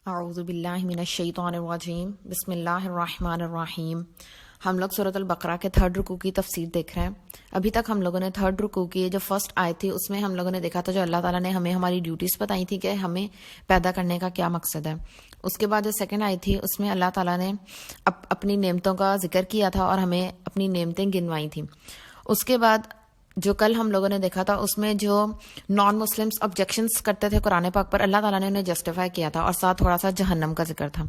اعوذ باللہ من الشیطان الرجیم بسم اللہ الرحمن الرحیم۔ ہم لوگ سورۃ البقرہ کے 3rd رکوع کی تفسیر دیکھ رہے ہیں۔ ابھی تک ہم لوگوں نے 3rd رکوع کی جو فرسٹ آیت تھی اس میں ہم لوگوں نے دیکھا تھا جو اللہ تعالیٰ نے ہمیں ہماری ڈیوٹیز بتائی تھی کہ ہمیں پیدا کرنے کا کیا مقصد ہے۔ اس کے بعد جو 2nd آیت تھی اس میں اللہ تعالیٰ نے اپنی نعمتوں کا ذکر کیا تھا اور ہمیں اپنی نعمتیں گنوائی تھیں۔ اس کے بعد جو کل ہم لوگوں نے دیکھا تھا اس میں جو نان مسلمس آبجیکشنز کرتے تھے قرآن پاک پر، اللہ تعالیٰ نے انہیں جسٹیفائی کیا تھا اور ساتھ تھوڑا سا جہنم کا ذکر تھا۔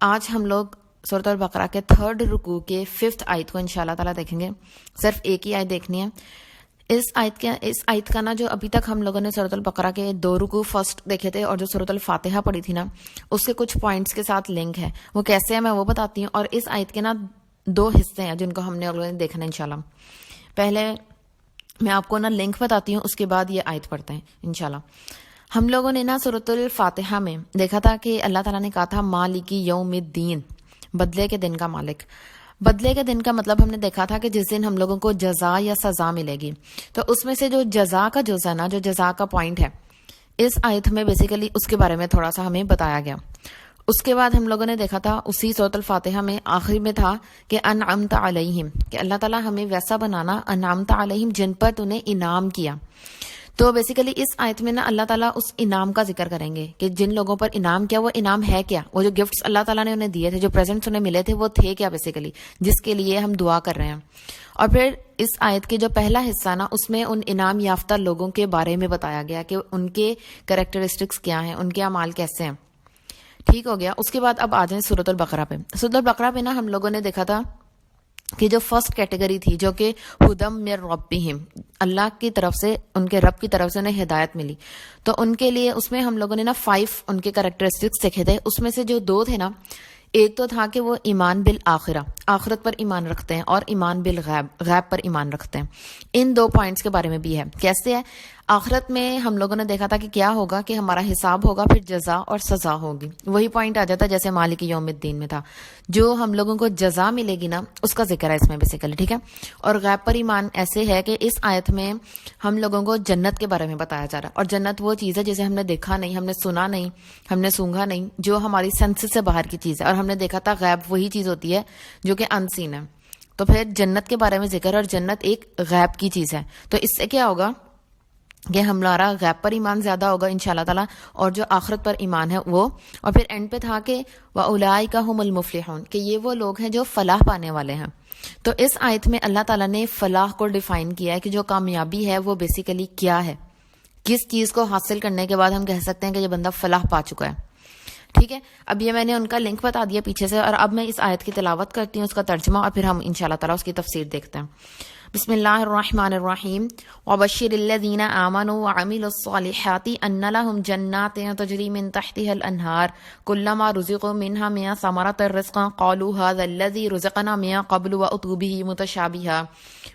آج ہم لوگ سورۃ البقرہ کے 3rd رکوع کے 5th آیت کو انشاءاللہ تعالیٰ دیکھیں گے۔ صرف ایک ہی آیت دیکھنی ہے۔ اس آیت کا نا جو ابھی تک ہم لوگوں نے سورۃ البقرہ کے 2 رکوع فرسٹ دیکھے تھے اور جو سورۃ الفاتحہ پڑھی تھی نا اس کے کچھ پوائنٹس کے ساتھ لنک ہے، وہ کیسے ہے میں وہ بتاتی ہوں۔ اور اس آیت کے نا 2 حصے ہیں جن کو ہم نے اگلے دیکھنا ہے انشاءاللہ۔ پہلے میں آپ کو نا لنک بتاتی ہوں، اس کے بعد یہ آیت پڑھتے ہیں انشاءاللہ۔ ہم لوگوں نے نا سورۃ الفاتحہ میں دیکھا تھا کہ اللہ تعالیٰ نے کہا تھا مالک یوم الدین، بدلے کے دن کا مالک۔ بدلے کے دن کا مطلب ہم نے دیکھا تھا کہ جس دن ہم لوگوں کو جزا یا سزا ملے گی، تو اس میں سے جو جزا کا جزء ہے نا، جو جزا کا پوائنٹ ہے، اس آیت میں بیسیکلی اس کے بارے میں تھوڑا سا ہمیں بتایا گیا۔ اس کے بعد ہم لوگوں نے دیکھا تھا اسی سورۃ الفاتحہ میں آخری میں تھا کہ انعمت علیہم، کہ اللہ تعالیٰ ہمیں ویسا بنانا انعمت علیہم جن پر تو نے انعام کیا۔ تو بیسیکلی اس آیت میں نا اللہ تعالیٰ اس انعام کا ذکر کریں گے کہ جن لوگوں پر انعام کیا، وہ انعام ہے کیا، وہ جو گفٹس اللہ تعالیٰ نے انہیں دیے تھے، جو پریزنٹس انہیں ملے تھے، وہ تھے کیا بیسیکلی، جس کے لیے ہم دعا کر رہے ہیں۔ اور پھر اس آیت کے جو پہلا حصہ نا اس میں ان انعام یافتہ لوگوں کے بارے میں بتایا گیا کہ ان کے کریکٹرسٹکس کیا ہیں، ان کے اعمال کیسے ہیں۔ ٹھیک ہو گیا۔ اس کے بعد اب آ جائیں سورۃ البقرہ پہ۔ سورۃ البقرہ پہ نا ہم لوگوں نے دیکھا تھا کہ جو فرسٹ کیٹیگری تھی جو کہ ہدم من ربہم، اللہ کی طرف سے، ان کے رب کی طرف سے انہیں ہدایت ملی، تو ان کے لیے اس میں ہم لوگوں نے نا 5 ان کے کریکٹرسٹکس دیکھے تھے۔ اس میں سے جو 2 تھے نا، ایک تو تھا کہ وہ ایمان بالآخرہ، آخرت پر ایمان رکھتے ہیں، اور ایمان بالغیب، غیب پر ایمان رکھتے ہیں۔ ان 2 پوائنٹس کے بارے میں بھی ہے۔ کیسے ہے؟ آخرت میں ہم لوگوں نے دیکھا تھا کہ کیا ہوگا، کہ ہمارا حساب ہوگا، پھر جزا اور سزا ہوگی۔ وہی پوائنٹ آ جاتا ہے جیسے مالک یوم الدین میں تھا، جو ہم لوگوں کو جزا ملے گی نا اس کا ذکر ہے اس میں بیسیکلی، ٹھیک ہے۔ اور غیب پر ایمان ایسے ہے کہ اس آیت میں ہم لوگوں کو جنت کے بارے میں بتایا جا رہا ہے، اور جنت وہ چیز ہے جسے ہم نے دیکھا نہیں، ہم نے سنا نہیں، ہم نے سونگھا نہیں، جو ہماری سینسز سے باہر کی چیز ہے۔ اور ہم نے دیکھا تھا غیب وہی چیز ہوتی ہے جو کہ ان سین ہے۔ تو پھر جنت کے بارے میں ذکر، اور جنت ایک غیب کی چیز ہے، تو اس سے کیا ہوگا کہ ہمارا غیب پر ایمان زیادہ ہوگا انشاءاللہ تعالیٰ، اور جو آخرت پر ایمان ہے وہ۔ اور پھر اینڈ پہ تھا کہ وَأُولَٰئِکَ هُمُ الْمُفْلِحُونَ، کہ یہ وہ لوگ ہیں جو فلاح پانے والے ہیں۔ تو اس آیت میں اللہ تعالیٰ نے فلاح کو ڈیفائن کیا ہے کہ جو کامیابی ہے وہ بیسیکلی کیا ہے، کس چیز کو حاصل کرنے کے بعد ہم کہہ سکتے ہیں کہ یہ بندہ فلاح پا چکا ہے۔ ٹھیک ہے، اب یہ میں نے ان کا لنک بتا دیا پیچھے سے، اور اب میں اس آیت کی تلاوت کرتی ہوں، اس کا ترجمہ، اور پھر ہم انشاءاللہ تعالیٰ اس کی تفسیر دیکھتے ہیں۔ بسم اللہ الرحمن الرحیم۔ وبشر الذین آمنوا وعملوا الصالحات ان لهم جنات تجری من تحتها الانہار كلما رزقوا منها من ثمرة رزقا قالوا هذا الذي رزقنا من قبل واتوا به متشابها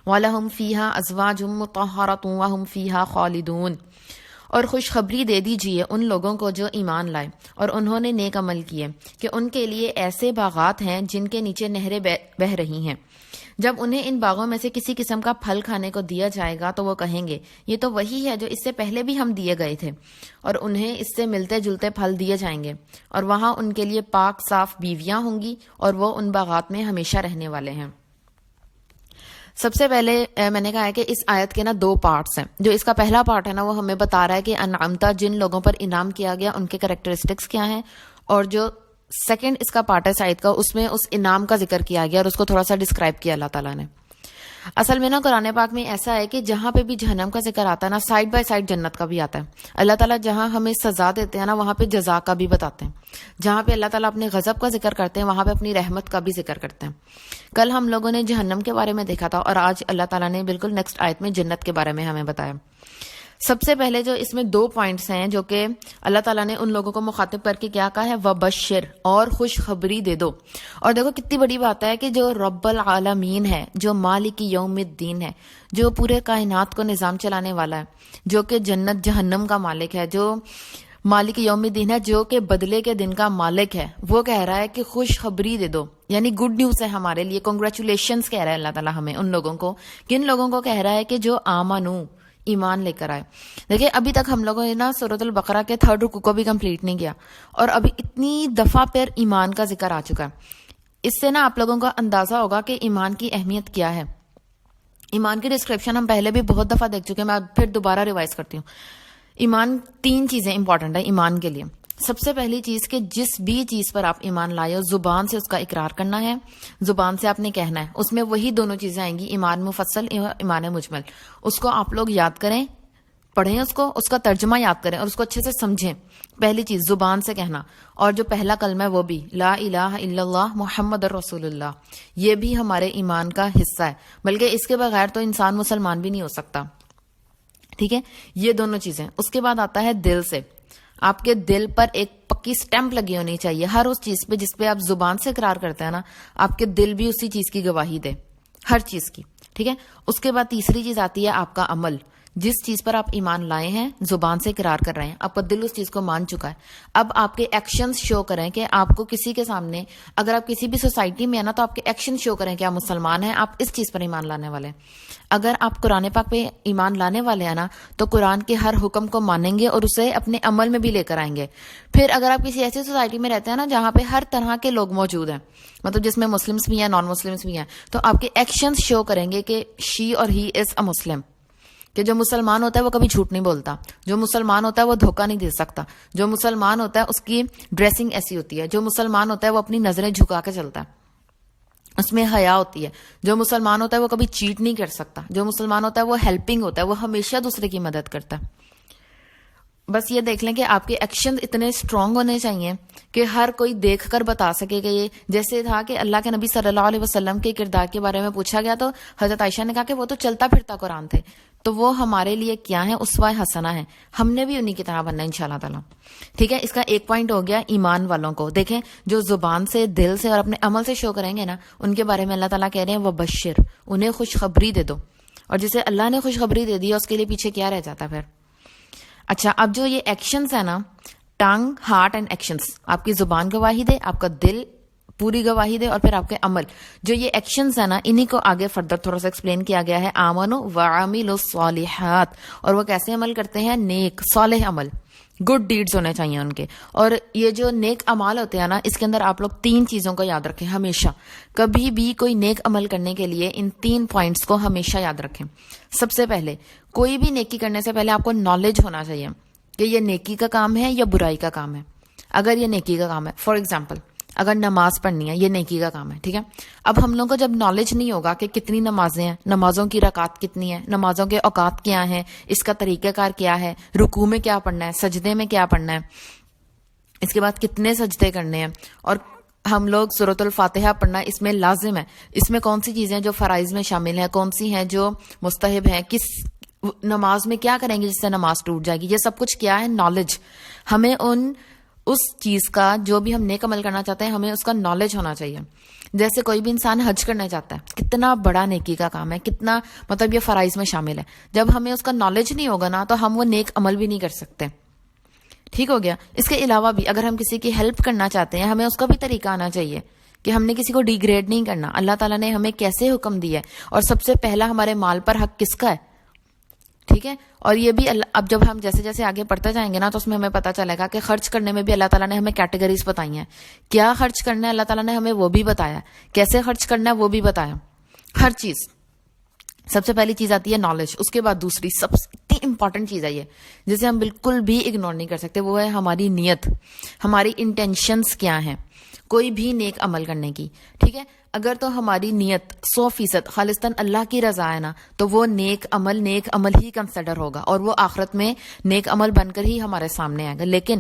ولهم فيها ازواج مطہرة وهم فيها خالدون۔ اور خوشخبری دے دیجئے ان لوگوں کو جو ایمان لائے اور انہوں نے نیک عمل کیے کہ ان کے لیے ایسے باغات ہیں جن کے نیچے نہریں بہہ رہی ہیں۔ جب انہیں ان باغوں میں سے کسی قسم کا پھل کھانے کو دیا جائے گا تو وہ کہیں گے یہ تو وہی ہے جو اس سے پہلے بھی ہم دیے گئے تھے، اور انہیں اس سے ملتے جلتے پھل دیے جائیں گے، اور وہاں ان کے لیے پاک صاف بیویاں ہوں گی، اور وہ ان باغات میں ہمیشہ رہنے والے ہیں۔ سب سے پہلے میں نے کہا ہے کہ اس آیت کے نا 2 پارٹس ہیں۔ جو اس کا پہلا پارٹ ہے نا وہ ہمیں بتا رہا ہے کہ انعمتا جن لوگوں پر انعام کیا گیا ان کے کریکٹرسٹکس کیا ہیں، اور جو 2nd اس کا پارٹ ہے اس آیت کا، اس میں اس انعام کا ذکر کیا گیا اور اس کو تھوڑا سا ڈسکرائب کیا اللہ تعالیٰ نے۔ اصل میں نا قرآن پاک میں ایسا ہے کہ جہاں پہ بھی جہنم کا ذکر آتا ہے نا، سائڈ بائی سائڈ جنت کا بھی آتا ہے۔ اللہ تعالیٰ جہاں ہمیں سزا دیتے ہیں نا وہاں پہ جزا کا بھی بتاتے ہیں، جہاں پہ اللہ تعالیٰ اپنے غضب کا ذکر کرتے ہیں وہاں پہ اپنی رحمت کا بھی ذکر کرتے ہیں۔ کل ہم لوگوں نے جہنم کے بارے میں دیکھا تھا، اور آج اللہ تعالیٰ نے بالکل نیکسٹ آیت میں جنت کے بارے میں ہمیں بتایا۔ سب سے پہلے جو اس میں 2 پوائنٹس ہیں جو کہ اللہ تعالیٰ نے ان لوگوں کو مخاطب کر کے کیا کہا ہے، وبشر، اور خوشخبری دے دو۔ اور دیکھو کتنی بڑی بات ہے کہ جو رب العالمین ہے، جو مالک یوم الدین ہے، جو پورے کائنات کو نظام چلانے والا ہے، جو کہ جنت جہنم کا مالک ہے، جو مالک یوم الدین ہے، جو کہ بدلے کے دن کا مالک ہے، وہ کہہ رہا ہے کہ خوشخبری دے دو، یعنی گڈ نیوز ہے ہمارے لیے، کنگریچولیشنز کہہ رہا ہے اللہ تعالیٰ ہمیں ان لوگوں کو۔ کن لوگوں کو کہہ رہا ہے؟ کہ جو آمنو، ایمان لے کر آئے. دیکھیں ابھی تک ہم لوگوں نے نا سورۃ البقرہ کے 3rd رکوع کو بھی کمپلیٹ نہیں کیا, اور ابھی اتنی دفعہ پھر ایمان کا ذکر آ چکا ہے. اس سے نا آپ لوگوں کا اندازہ ہوگا کہ ایمان کی اہمیت کیا ہے. ایمان کی ڈسکرپشن ہم پہلے بھی بہت دفعہ دیکھ چکے ہیں, میں پھر دوبارہ ریوائز کرتی ہوں. ایمان 3 چیزیں امپورٹنٹ ہیں ایمان کے لیے. سب سے پہلی چیز کہ جس بھی چیز پر آپ ایمان لائے ہو زبان سے اس کا اقرار کرنا ہے, زبان سے آپ نے کہنا ہے. اس میں وہی دونوں چیزیں آئیں گی, ایمان مفصل, ایمان مجمل. اس کو آپ لوگ یاد کریں, پڑھیں اس کا ترجمہ یاد کریں اور اس کو اچھے سے سمجھیں. پہلی چیز زبان سے کہنا, اور جو پہلا کلمہ ہے وہ بھی لا الہ الا اللہ محمد رسول اللہ, یہ بھی ہمارے ایمان کا حصہ ہے. بلکہ اس کے بغیر تو انسان مسلمان بھی نہیں ہو سکتا. ٹھیک ہے, یہ دونوں چیزیں. اس کے بعد آتا ہے دل سے. آپ کے دل پر ایک پکی سٹیمپ لگی ہونی چاہیے ہر اس چیز پہ جس پہ آپ زبان سے اقرار کرتے ہیں نا, آپ کے دل بھی اسی چیز کی گواہی دے, ہر چیز کی. ٹھیک ہے. اس کے بعد تیسری چیز آتی ہے آپ کا عمل. جس چیز پر آپ ایمان لائے ہیں زبان سے اقرار کر رہے ہیں, آپ کا دل اس چیز کو مان چکا ہے. اب آپ کے ایکشنز شو کریں کہ آپ کو کسی کے سامنے, اگر آپ کسی بھی سوسائٹی میں ہیں نا, تو آپ کے ایکشن شو کریں کہ آپ مسلمان ہیں, آپ اس چیز پر ایمان لانے والے ہیں. اگر آپ قرآن پاک پہ ایمان لانے والے ہیں نا, تو قرآن کے ہر حکم کو مانیں گے اور اسے اپنے عمل میں بھی لے کر آئیں گے. پھر اگر آپ کسی ایسی سوسائٹی میں رہتے ہیں نا جہاں پہ ہر طرح کے لوگ موجود ہیں, مطلب جس میں مسلمس بھی ہیں نان مسلمس بھی ہیں, تو آپ کے ایکشنز شو کریں گے کہ شی اور ہی از اے مسلم. کہ جو مسلمان ہوتا ہے وہ کبھی جھوٹ نہیں بولتا, جو مسلمان ہوتا ہے وہ دھوکہ نہیں دے سکتا, جو مسلمان ہوتا ہے اس کی ڈریسنگ ایسی ہوتی ہے, جو مسلمان ہوتا ہے وہ اپنی نظریں جھکا کے چلتا ہے, اس میں حیا ہوتی ہے, جو مسلمان ہوتا ہے وہ کبھی چیٹ نہیں کر سکتا, جو مسلمان ہوتا ہے وہ ہیلپنگ ہوتا ہے, وہ ہمیشہ دوسرے کی مدد کرتا ہے. بس یہ دیکھ لیں کہ آپ کے ایکشن اتنے اسٹرانگ ہونے چاہیے کہ ہر کوئی دیکھ کر بتا سکے کہ یہ جیسے تھا کہ اللہ کے نبی صلی اللہ علیہ وسلم کے کردار کے بارے میں پوچھا گیا تو حضرت عائشہ نے کہا کہ وہ تو چلتا پھرتا قرآن تھے, تو وہ ہمارے لیے کیا ہے, اسوہ حسنہ ہے, ہم نے بھی انہی کی طرح بننا ہے انشاءاللہ تعالیٰ. ٹھیک ہے. اس کا ایک پوائنٹ ہو گیا ایمان والوں کو. دیکھیں جو زبان سے, دل سے اور اپنے عمل سے شو کریں گے نا, ان کے بارے میں اللہ تعالیٰ کہہ رہے ہیں وبشر, انہیں خوشخبری دے دو. اور جسے اللہ نے خوشخبری دے دی اس کے لیے پیچھے کیا رہ جاتا پھر. اچھا, اب جو یہ ایکشنز ہیں نا, ٹنگ, ہارٹ اینڈ ایکشنز, آپ کی زبان گواہی دے, آپ کا دل پوری گواہی دے, اور پھر آپ کے عمل, جو یہ ایکشنز ہیں نا, انہی کو آگے فردر تھوڑا سا ایکسپلین کیا گیا ہے. آمنوا وعملوا الصالحات, اور وہ کیسے عمل کرتے ہیں, نیک صالح عمل, گڈ ڈیڈز ہونے چاہیے ان کے. اور یہ جو نیک عمال ہوتے ہیں نا, اس کے اندر آپ لوگ 3 چیزوں کو یاد رکھیں ہمیشہ. کبھی بھی کوئی نیک عمل کرنے کے لیے ان 3 پوائنٹس کو ہمیشہ یاد رکھیں. سب سے پہلے کوئی بھی نیکی کرنے سے پہلے آپ کو نالج ہونا چاہیے کہ یہ نیکی کا کام ہے یا برائی کا کام ہے. اگر یہ نیکی کا کام ہے, فار ایگزامپل اگر نماز پڑھنی ہے, یہ نیکی کا کام ہے. ٹھیک ہے. اب ہم لوگوں کو جب نالج نہیں ہوگا کہ کتنی نمازیں ہیں, نمازوں کی رکعت کتنی ہے, نمازوں کے اوقات کیا ہیں, اس کا طریقہ کار کیا ہے, رکوع میں کیا پڑھنا ہے, سجدے میں کیا پڑھنا ہے, اس کے بعد کتنے سجدے کرنے ہیں, اور ہم لوگ سورۃ الفاتحہ پڑھنا اس میں لازم ہے, اس میں کون سی چیزیں جو فرائض میں شامل ہیں, کون سی ہیں جو مستحب ہیں, کس نماز میں کیا کریں گے جس سے نماز ٹوٹ جائے گی, یہ سب کچھ کیا ہے, نالج. ہمیں اس چیز کا جو بھی ہم نیک عمل کرنا چاہتے ہیں ہمیں اس کا نالج ہونا چاہیے. جیسے کوئی بھی انسان حج کرنا چاہتا ہے, کتنا بڑا نیکی کا کام ہے, کتنا مطلب یہ فرائض میں شامل ہے. جب ہمیں اس کا نالج نہیں ہوگا نا تو ہم وہ نیک عمل بھی نہیں کر سکتے. ٹھیک ہو گیا. اس کے علاوہ بھی اگر ہم کسی کی ہیلپ کرنا چاہتے ہیں, ہمیں اس کا بھی طریقہ آنا چاہیے کہ ہم نے کسی کو ڈیگریڈ نہیں کرنا. اللہ تعالیٰ نے ہمیں کیسے حکم دیا ہے, اور سب سے پہلا ہمارے مال پر حق کس کا ہے. ٹھیک ہے. اور یہ بھی اب جب ہم جیسے جیسے آگے پڑھتے جائیں گے نا تو اس میں ہمیں پتہ چلے گا کہ خرچ کرنے میں بھی اللہ تعالیٰ نے ہمیں کیٹیگریز بتائی ہیں. کیا خرچ کرنا ہے اللہ تعالیٰ نے ہمیں وہ بھی بتایا, کیسے خرچ کرنا ہے وہ بھی بتایا, ہر چیز. سب سے پہلی چیز آتی ہے نالج. اس کے بعد دوسری سب سے اتنی امپورٹنٹ چیز ہے یہ, جسے ہم بالکل بھی اگنور نہیں کر سکتے, وہ ہے ہماری نیت, ہماری انٹینشنز کیا ہیں کوئی بھی نیک عمل کرنے کی. ٹھیک ہے. اگر تو ہماری نیت 100% خالصتاً اللہ کی رضا ہے نا, تو وہ نیک عمل ہی کنسیڈر ہوگا, اور وہ آخرت میں نیک عمل بن کر ہی ہمارے سامنے آئے گا. لیکن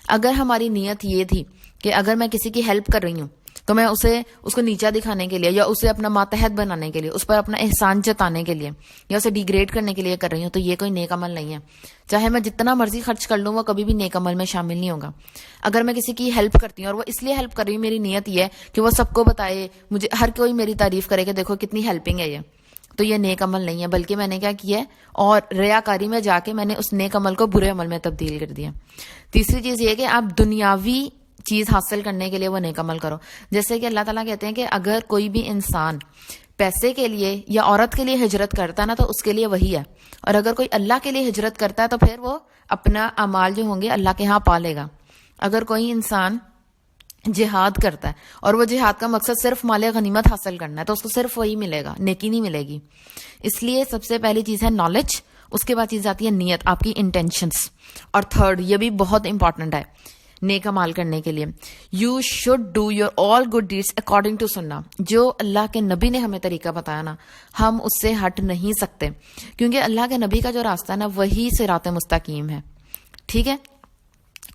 اگر ہماری نیت یہ تھی کہ اگر میں کسی کی ہیلپ کر رہی ہوں تو میں اس کو نیچا دکھانے کے لیے, یا اسے اپنا ماتحت بنانے کے لیے, اس پر اپنا احسان جتانے کے لیے, یا اسے ڈیگریڈ کرنے کے لیے کر رہی ہوں, تو یہ کوئی نیک عمل نہیں ہے. چاہے میں جتنا مرضی خرچ کر لوں, وہ کبھی بھی نیک عمل میں شامل نہیں ہوگا. اگر میں کسی کی ہیلپ کرتی ہوں اور وہ اس لیے ہیلپ کر رہی ہوں, میری نیت یہ ہے کہ وہ سب کو بتائے, مجھے ہر کوئی میری تعریف کرے کہ دیکھو کتنی ہیلپنگ ہے یہ, تو یہ نیک عمل نہیں ہے. بلکہ میں نے کیا کیا ہے, اور ریاکاری میں جا کے میں نے اس نیک عمل کو برے عمل میں تبدیل کر دیا. تیسری چیز یہ کہ آپ دنیاوی چیز حاصل کرنے کے لیے وہ نیک عمل کرو. جیسے کہ اللہ تعالیٰ کہتے ہیں کہ اگر کوئی بھی انسان پیسے کے لیے یا عورت کے لیے ہجرت کرتا ہے نا تو اس کے لیے وہی ہے. اور اگر کوئی اللہ کے لیے ہجرت کرتا ہے تو پھر وہ اپنا اعمال جو ہوں گے اللہ کے ہاں پا لے گا. اگر کوئی انسان جہاد کرتا ہے اور وہ جہاد کا مقصد صرف مال غنیمت حاصل کرنا ہے تو اس کو صرف وہی ملے گا, نیکی نہیں ملے گی. اس لیے سب سے پہلی چیز ہے نالج, اس کے بعد چیز آتی ہے نیت, آپ کی انٹینشنس. اور تھرڈ, یہ بھی بہت امپورٹنٹ ہے نیک عمال کرنے کے لیے, you should do your all good deeds according to سنہ. جو اللہ کے نبی نے ہمیں طریقہ بتایا نا, ہم اس سے ہٹ نہیں سکتے, کیونکہ اللہ کے نبی کا جو راستہ ہے نا وہی صراط مستقیم ہے. ٹھیک ہے,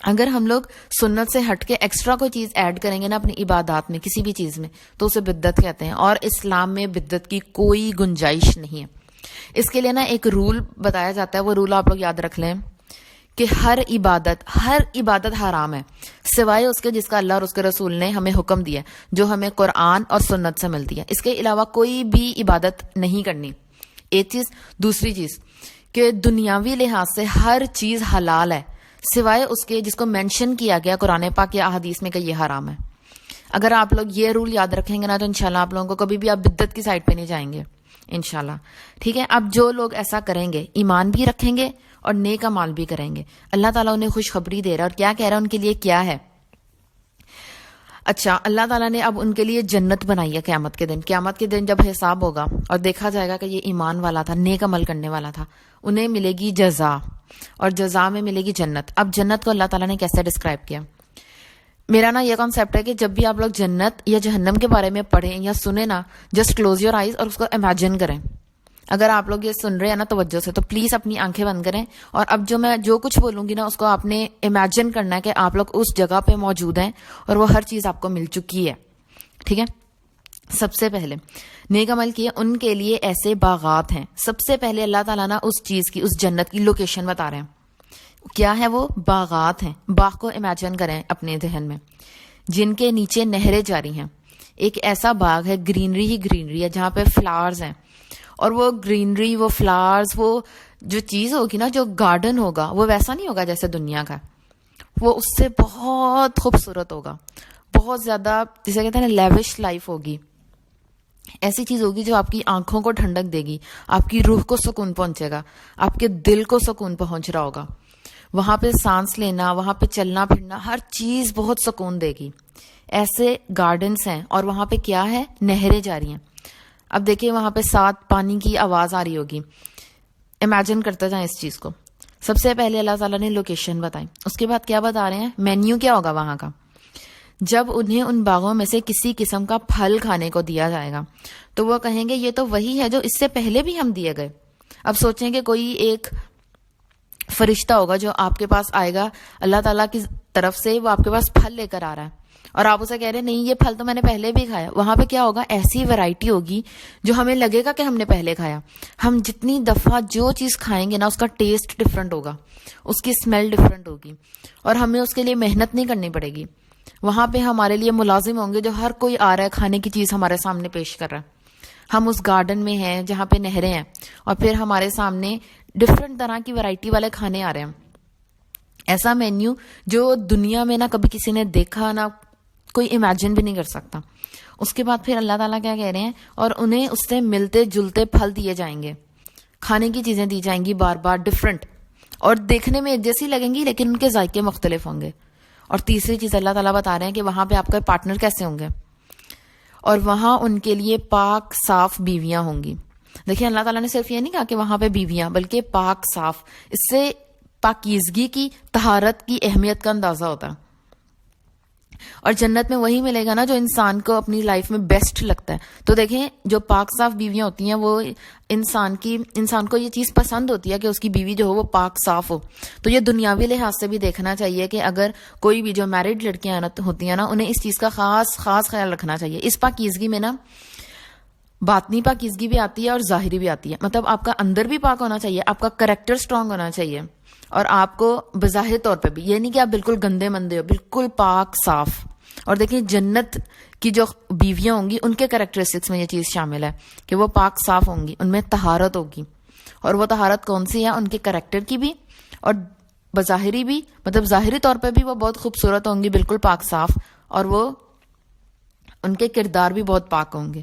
اگر ہم لوگ سنت سے ہٹ کے ایکسٹرا کوئی چیز ایڈ کریں گے نا اپنی عبادات میں, کسی بھی چیز میں, تو اسے بدعت کہتے ہیں, اور اسلام میں بدعت کی کوئی گنجائش نہیں ہے. اس کے لیے نا ایک رول بتایا جاتا ہے, وہ رول آپ لوگ یاد رکھ لیں کہ ہر عبادت حرام ہے سوائے اس کے جس کا اللہ اور اس کے رسول نے ہمیں حکم دیا, جو ہمیں قرآن اور سنت سے ملتی ہے. اس کے علاوہ کوئی بھی عبادت نہیں کرنی. ایک چیز. دوسری چیز کہ دنیاوی لحاظ سے ہر چیز حلال ہے سوائے اس کے جس کو مینشن کیا گیا قرآن پاک یا احادیث میں کہ یہ حرام ہے. اگر آپ لوگ یہ رول یاد رکھیں گے نا تو انشاءاللہ آپ لوگوں کو کبھی بھی آپ بدعت کی سائڈ پہ نہیں جائیں گے انشاءاللہ. ٹھیک ہے, اب جو لوگ ایسا کریں گے ایمان بھی رکھیں گے اور نیک اعمال بھی کریں گے, اللہ تعالیٰ انہیں خوشخبری دے رہا ہے. اور کیا کہہ رہا ہے ان کے لیے کیا ہے؟ اچھا, اللہ تعالیٰ نے اب ان کے لیے جنت بنائی ہے قیامت کے دن. قیامت کے دن جب حساب ہوگا اور دیکھا جائے گا کہ یہ ایمان والا تھا, نیک عمل کرنے والا تھا, انہیں ملے گی جزا, اور جزا میں ملے گی جنت. اب جنت کو اللہ تعالیٰ نے کیسے ڈسکرائب کیا؟ میرا نا یہ کانسیپٹ ہے کہ جب بھی آپ لوگ جنت یا جہنم کے بارے میں پڑھیں یا سنیں نا, جسٹ کلوز یور آئیز اور اس کو امیجن کریں. اگر آپ لوگ یہ سن رہے ہیں نا توجہ سے, تو پلیز اپنی آنکھیں بند کریں, اور اب میں جو کچھ بولوں گی نا اس کو آپ نے امیجن کرنا ہے کہ آپ لوگ اس جگہ پہ موجود ہیں اور وہ ہر چیز آپ کو مل چکی ہے. ٹھیک ہے, سب سے پہلے نیک عمل کیے ان کے لیے ایسے باغات ہیں. سب سے پہلے اللہ تعالیٰ نا اس چیز کی, اس جنت کی لوکیشن بتا رہے ہیں. کیا ہے وہ؟ باغات ہیں. باغ کو امیجن کریں اپنے ذہن میں, جن کے نیچے نہریں جاری ہیں. ایک ایسا باغ ہے, گرینری ہی گرینری ہے, جہاں پہ فلاورز ہیں, اور وہ گرینری, وہ فلاورز, وہ جو چیز ہوگی نا, جو گارڈن ہوگا, وہ ویسا نہیں ہوگا جیسے دنیا کا, وہ اس سے بہت خوبصورت ہوگا, بہت زیادہ, جسے کہتے ہیں نا لیوش لائف ہوگی. ایسی چیز ہوگی جو آپ کی آنکھوں کو ٹھنڈک دے گی, آپ کی روح کو سکون پہنچے گا, آپ کے دل کو سکون پہنچ رہا ہوگا. وہاں پہ سانس لینا, وہاں پہ چلنا پھرنا, ہر چیز بہت سکون دے گی. ایسے گارڈنس ہیں, اور وہاں پہ کیا ہے؟ نہریں جاری ہیں. اب دیکھیں وہاں پہ ساتھ پانی کی آواز آ رہی ہوگی. امیجن کرتے جائیں اس چیز کو. سب سے پہلے اللہ تعالیٰ نے لوکیشن بتائی, اس کے بعد کیا بتا رہے ہیں؟ مینیو کیا ہوگا وہاں کا. جب انہیں ان باغوں میں سے کسی قسم کا پھل کھانے کو دیا جائے گا تو وہ کہیں گے یہ تو وہی ہے جو اس سے پہلے بھی ہم دیے گئے. اب سوچیں کہ کوئی ایک فرشتہ ہوگا جو آپ کے پاس آئے گا اللہ تعالیٰ کی طرف سے, وہ آپ کے پاس پھل لے کر آ رہا ہے, اور آپ اسے کہہ رہے ہیں نہیں یہ پھل تو میں نے پہلے بھی کھایا. وہاں پہ کیا ہوگا؟ ایسی ورائٹی ہوگی جو ہمیں لگے گا کہ ہم نے پہلے کھایا. ہم جتنی دفعہ جو چیز کھائیں گے نا اس کا ٹیسٹ ڈفرینٹ ہوگا, اس کی اسمیل ڈفرینٹ ہوگی, اور ہمیں اس کے لیے محنت نہیں کرنی پڑے گی. وہاں پہ ہمارے لیے ملازم ہوں گے جو ہر کوئی آ رہا ہے کھانے کی چیز ہمارے سامنے پیش کر رہا ہے. ہم اس گارڈن میں ہیں جہاں پہ نہریں ہیں, اور پھر ہمارے سامنے ڈفرینٹ طرح کی ورائٹی والے کھانے آ رہے ہیں. ایسا مینیو جو دنیا میں نہ کبھی کسی نے دیکھا, نہ کوئی امیجن بھی نہیں کر سکتا. اس کے بعد پھر اللہ تعالیٰ کیا کہہ رہے ہیں؟ اور انہیں اس سے ملتے جلتے پھل دیے جائیں گے, کھانے کی چیزیں دی جائیں گی بار بار ڈفرینٹ, اور دیکھنے میں ایک جیسی لگیں گی لیکن ان کے ذائقے مختلف ہوں گے. اور تیسری چیز اللہ تعالیٰ بتا رہے ہیں کہ وہاں پہ آپ کا پارٹنر کیسے ہوں گے, اور وہاں ان کے لیے پاک صاف بیویاں ہوں گی. دیکھیں اللہ تعالیٰ نے صرف یہ نہیں کہا کہ وہاں پہ بیویاں, بلکہ پاک صاف. اس سے پاکیزگی کی, طہارت کی اہمیت کا اندازہ ہوتا ہے. اور جنت میں وہی ملے گا نا جو انسان کو اپنی لائف میں بیسٹ لگتا ہے. تو دیکھیں جو پاک صاف بیویاں ہوتی ہیں وہ انسان کو یہ چیز پسند ہوتی ہے کہ اس کی بیوی جو ہو وہ پاک صاف ہو. تو یہ دنیاوی لحاظ سے بھی دیکھنا چاہیے کہ اگر کوئی بھی جو میرڈ لڑکیاں ہوتی ہیں نا, انہیں اس چیز کا خاص خیال رکھنا چاہیے. اس پاکیزگی میں نا باطنی پاکیزگی بھی آتی ہے اور ظاہری بھی آتی ہے. مطلب آپ کا اندر بھی پاک ہونا چاہیے, آپ کا کریکٹر اسٹرانگ ہونا چاہیے, اور آپ کو بظاہر طور پہ بھی یہ نہیں کہ آپ بالکل گندے مندے ہو, بالکل پاک صاف. اور دیکھیں جنت کی جو بیویاں ہوں گی ان کے کریکٹرسٹکس میں یہ چیز شامل ہے کہ وہ پاک صاف ہوں گی, ان میں طہارت ہوگی. اور وہ طہارت کون سی ہے؟ ان کے کریکٹر کی بھی اور بظاہری بھی, مطلب ظاہری طور پہ بھی وہ بہت خوبصورت ہوں گی, بالکل پاک صاف, اور وہ ان کے کردار بھی بہت پاک ہوں گے.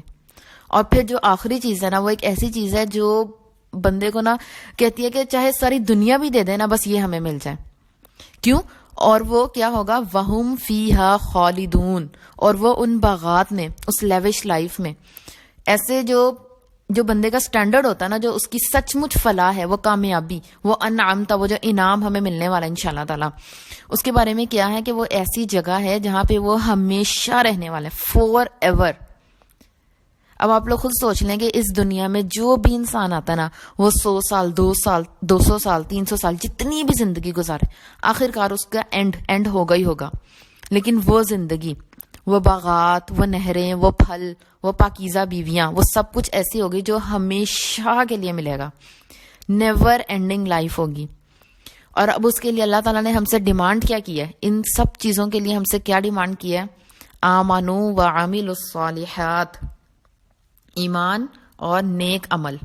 اور پھر جو آخری چیز ہے نا وہ ایک ایسی چیز ہے جو بندے کو نا کہتی ہے کہ چاہے ساری دنیا بھی دے دے نا بس یہ ہمیں مل جائے. کیوں؟ اور وہ کیا ہوگا؟ وَهُمْ فِيهَا خَالِدُونَ. اور وہ ان باغات میں، اس لیوش لائف میں، ایسے جو بندے کا سٹینڈرڈ ہوتا ہے نا، جو اس کی سچ مچ فلاح ہے، وہ کامیابی، وہ انعامتا، وہ جو انعام ہمیں ملنے والا ہے انشاءاللہ تعالی، اس کے بارے میں کیا ہے کہ وہ ایسی جگہ ہے جہاں پہ وہ ہمیشہ رہنے والا ہے، فور ایور. اب آپ لوگ خود سوچ لیں کہ اس دنیا میں جو بھی انسان آتا ہے نا، وہ 100 سال، 2 سال، 200 سال، 300 سال، جتنی بھی زندگی گزارے، آخر کار اس کا اینڈ ہوگا ہی ہوگا. لیکن وہ زندگی، وہ باغات، وہ نہریں، وہ پھل، وہ پاکیزہ بیویاں، وہ سب کچھ ایسی ہوگی جو ہمیشہ کے لیے ملے گا. نیور اینڈنگ لائف ہوگی. اور اب اس کے لیے اللہ تعالیٰ نے ہم سے ڈیمانڈ کیا کی ہے؟ ان سب چیزوں کے لیے ہم سے کیا ڈیمانڈ کی ہے؟ آمنوا وعملوا الصالحات، ایمان اور نیک عمل.